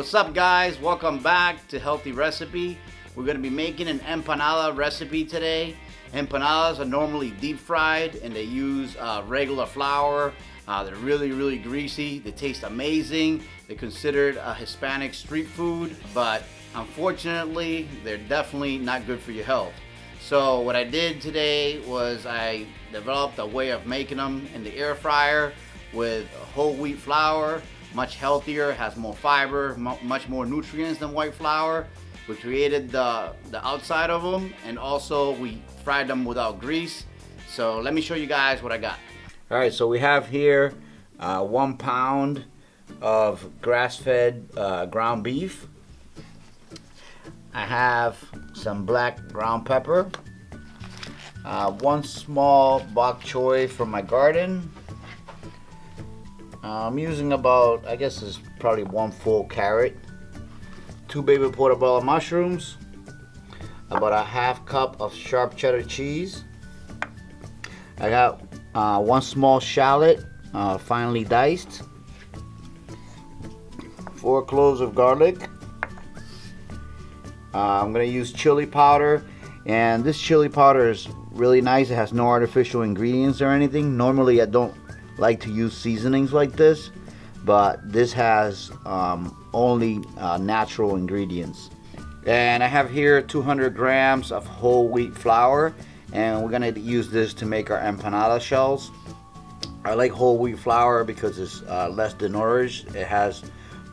What's up, guys? Welcome back to Healthy Recipe. We're going to be making an empanada recipe today. Empanadas are normally deep fried and they use regular flour. They're really greasy. They taste amazing. They're considered a Hispanic street food, but unfortunately they're definitely not good for your health. So what I did today was I developed a way of making them in the air fryer with whole wheat flour. Much healthier, has more fiber, much more nutrients than white flour. We created the outside of them, and also we fried them without grease. So let me show you guys what I got. All right, so we have here 1 pound of grass-fed ground beef. I have some black ground pepper, 1 small bok choy from my garden. I'm using about, I guess it's probably 1 full carrot, 2 baby portobello mushrooms, about a half cup of sharp cheddar cheese. I got 1 small shallot, finely diced, 4 cloves of garlic. I'm gonna use chili powder, and this chili powder is really nice. It has no artificial ingredients or anything. Normally I don't like to use seasonings like this, but this has only natural ingredients. And I have here 200 grams of whole wheat flour, and we're gonna use this to make our empanada shells. I like whole wheat flour because it's less denourished, it has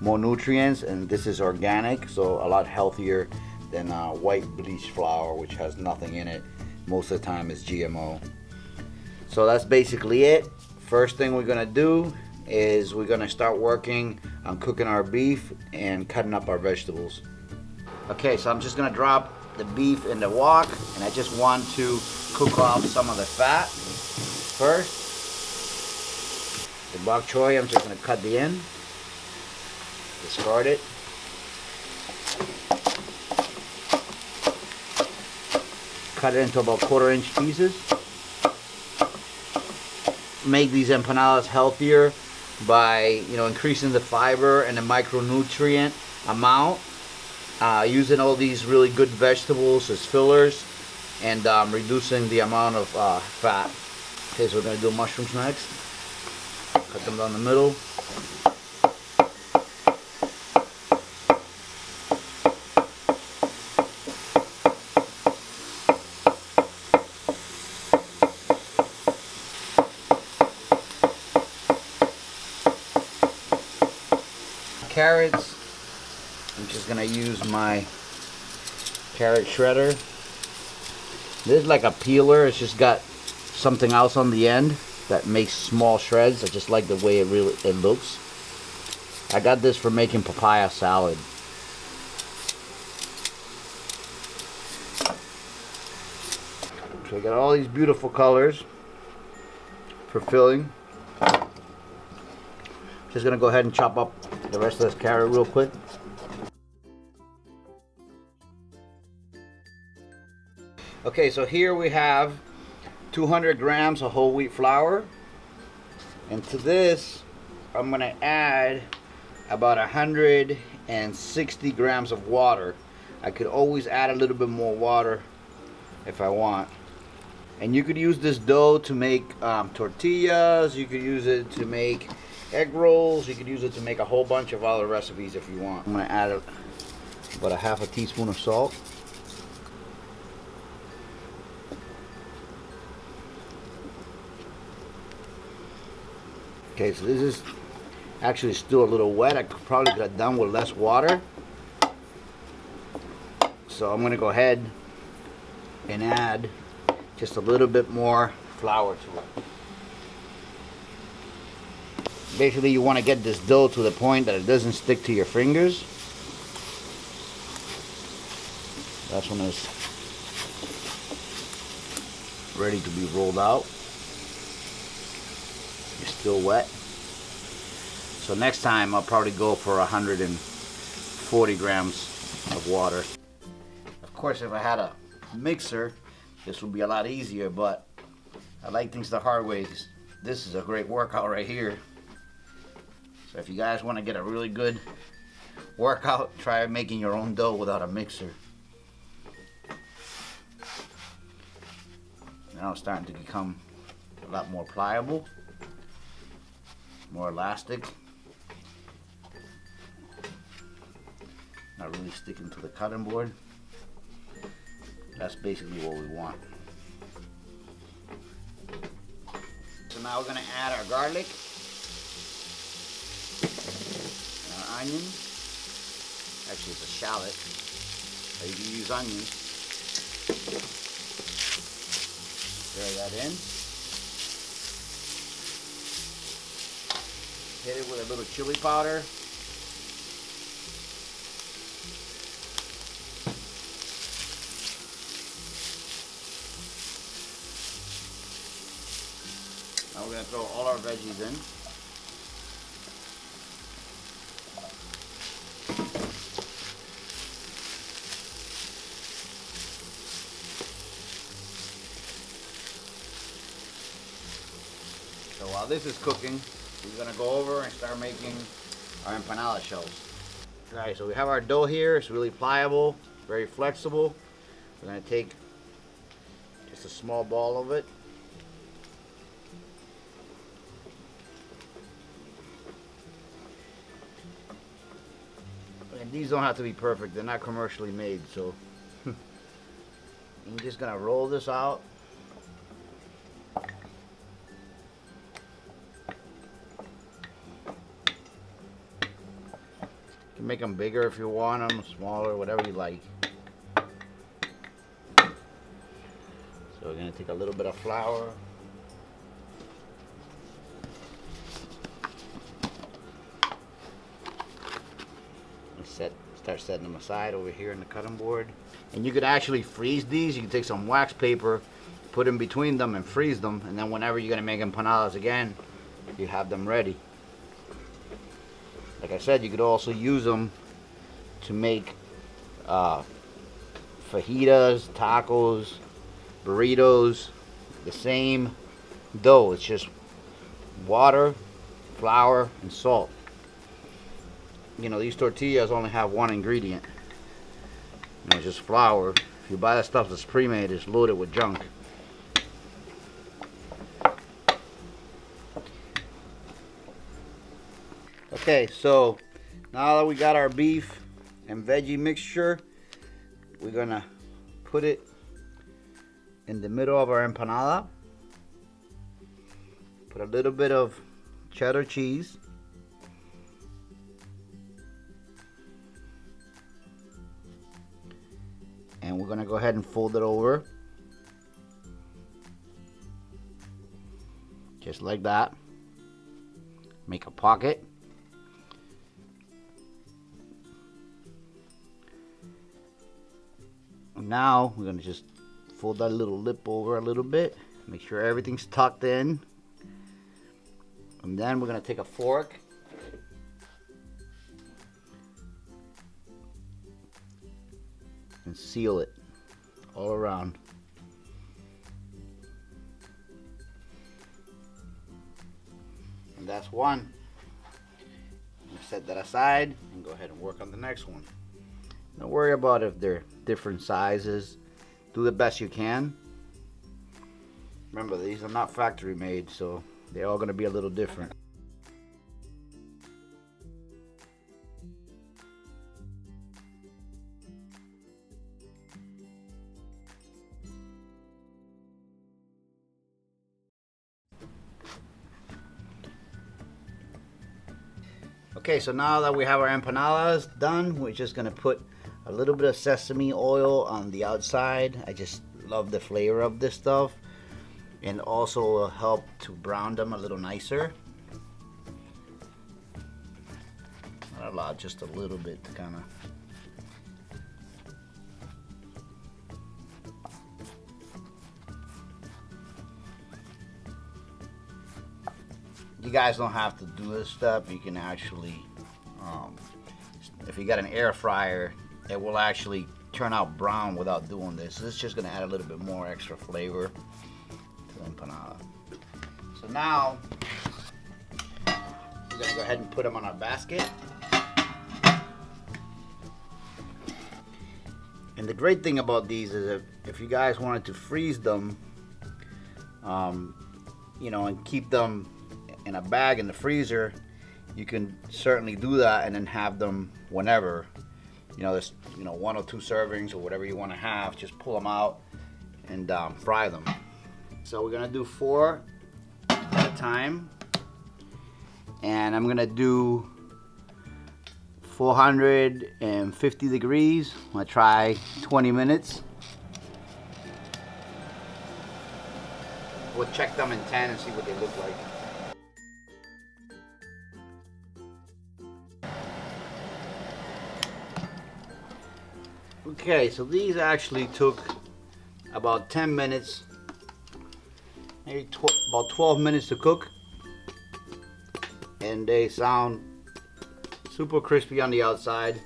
more nutrients, and this is organic, so a lot healthier than white bleached flour, which has nothing in it. Most of the time it's GMO. So that's basically it. First thing we're gonna do is we're gonna start working on cooking our beef and cutting up our vegetables. Okay, so I'm just gonna drop the beef in the wok, and I just want to cook off some of the fat first. The bok choy, I'm just gonna cut the end, discard it. Cut it into about 1/4-inch pieces. Make these empanadas healthier by increasing the fiber and the micronutrient amount, using all these really good vegetables as fillers, and reducing the amount of fat. Okay, so we're going to do mushrooms next. Cut them down the middle. Carrots, I'm just gonna use my carrot shredder. This is like a peeler, it's just got something else on the end that makes small shreds. I just like the way it looks. I got this for making papaya salad. So I got all these beautiful colors for filling. Just gonna go ahead and chop up the rest of this carrot real quick. Okay, so here we have 200 grams of whole wheat flour, and to this I'm gonna add about 160 grams of water. I could always add a little bit more water if I want. And you could use this dough to make tortillas, you could use it to make egg rolls, you could use it to make a whole bunch of other recipes if you want. I'm going to add about a 1/2 teaspoon of salt. Okay, so this is actually still a little wet. I probably could have done with less water. So I'm going to go ahead and add just a little bit more flour to it. Basically, you want to get this dough to the point that it doesn't stick to your fingers. That's when it's ready to be rolled out. It's still wet. So next time I'll probably go for 140 grams of water. Of course, if I had a mixer, this would be a lot easier, but I like things the hard way. This is a great workout right here. So if you guys want to get a really good workout, try making your own dough without a mixer. Now it's starting to become a lot more pliable, more elastic. Not really sticking to the cutting board. That's basically what we want. So now we're going to add our garlic and our onion. Actually, it's a shallot, but you can use onions. Stir that in. Hit it with a little chili powder. Now we're going to throw all our veggies in. So while this is cooking, we're going to go over and start making our empanada shells. Alright, so we have our dough here. It's really pliable, very flexible. We're going to take just a small ball of it. And these don't have to be perfect. They're not commercially made, so I'm just going to roll this out. You can make them bigger if you want them, smaller, whatever you like. So we're going to take a little bit of flour. Start setting them aside over here in the cutting board. And you could actually freeze these. You can take some wax paper, put in between them and freeze them, and then whenever you're going to make empanadas again, you have them ready. Like I said, you could also use them to make fajitas, tacos, burritos. The same dough. It's just water, flour, and salt. You know, these tortillas only have one ingredient. You know, it's just flour. If you buy that stuff that's pre-made, it's loaded with junk. Okay, so now that we got our beef and veggie mixture, we're gonna put it in the middle of our empanada. Put a little bit of cheddar cheese. And we're gonna go ahead and fold it over. Just like that. Make a pocket. And now we're gonna just fold that little lip over a little bit. Make sure everything's tucked in. And then we're gonna take a fork and seal it all around. And that's one. Set that aside and go ahead and work on the next one. Don't worry about if they're different sizes. Do the best you can. Remember, these are not factory made, so they're all going to be a little different. Okay, so now that we have our empanadas done, we're just gonna put a little bit of sesame oil on the outside. I just love the flavor of this stuff, and also will help to brown them a little nicer. Not a lot, just a little bit to kind of. You guys don't have to do this step. You can actually, if you got an air fryer, it will actually turn out brown without doing this. This is just going to add a little bit more extra flavor to the empanada. So now, we're going to go ahead and put them on our basket. And the great thing about these is if you guys wanted to freeze them, you know, and keep them in a bag in the freezer, you can certainly do that and then have them whenever. You know, there's, you know, 1 or 2 servings or whatever you want to have. Just pull them out and fry them. So we're gonna do 4 at a time, and I'm gonna do 450 degrees. I'm gonna try 20 minutes. We'll check them in 10 and see what they look like. Okay, so these actually took about 10 minutes, maybe about 12 minutes to cook, and they sound super crispy on the outside.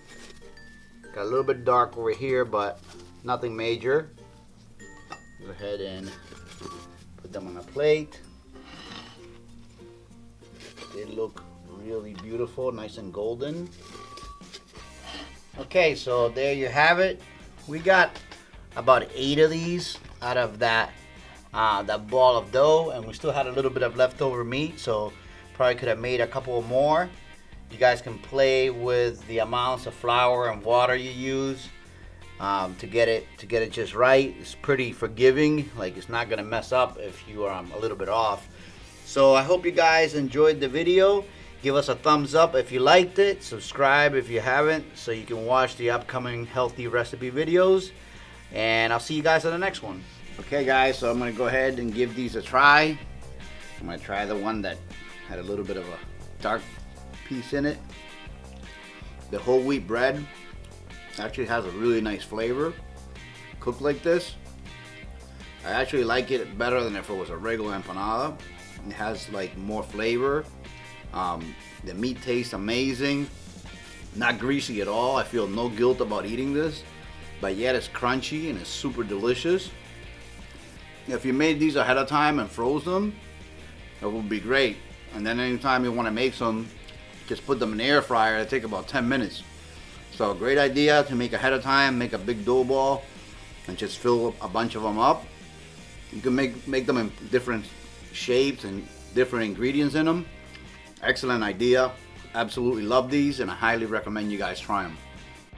Got a little bit dark over here, but nothing major. Go ahead and put them on a plate. They look really beautiful, nice and golden. Okay, so there you have it. We got about 8 of these out of that ball of dough, and we still had a little bit of leftover meat, so probably could have made a couple more. You guys can play with the amounts of flour and water you use to get it just right. It's pretty forgiving, like it's not gonna mess up if you are a little bit off. So I hope you guys enjoyed the video. Give us a thumbs up if you liked it. Subscribe if you haven't, so you can watch the upcoming healthy recipe videos. And I'll see you guys on the next one. Okay guys, so I'm gonna go ahead and give these a try. I'm gonna try the one that had a little bit of a dark piece in it. The whole wheat bread actually has a really nice flavor cooked like this. I actually like it better than if it was a regular empanada. It has like more flavor. The meat tastes amazing, not greasy at all. I feel no guilt about eating this, but yet it's crunchy and it's super delicious. If you made these ahead of time and froze them, it would be great. And then anytime you want to make some, just put them in the air fryer. It take about 10 minutes. So great idea to make ahead of time. Make a big dough ball and just fill a bunch of them up. You can make them in different shapes and different ingredients in them. Excellent idea. Absolutely love these, and I highly recommend you guys try them.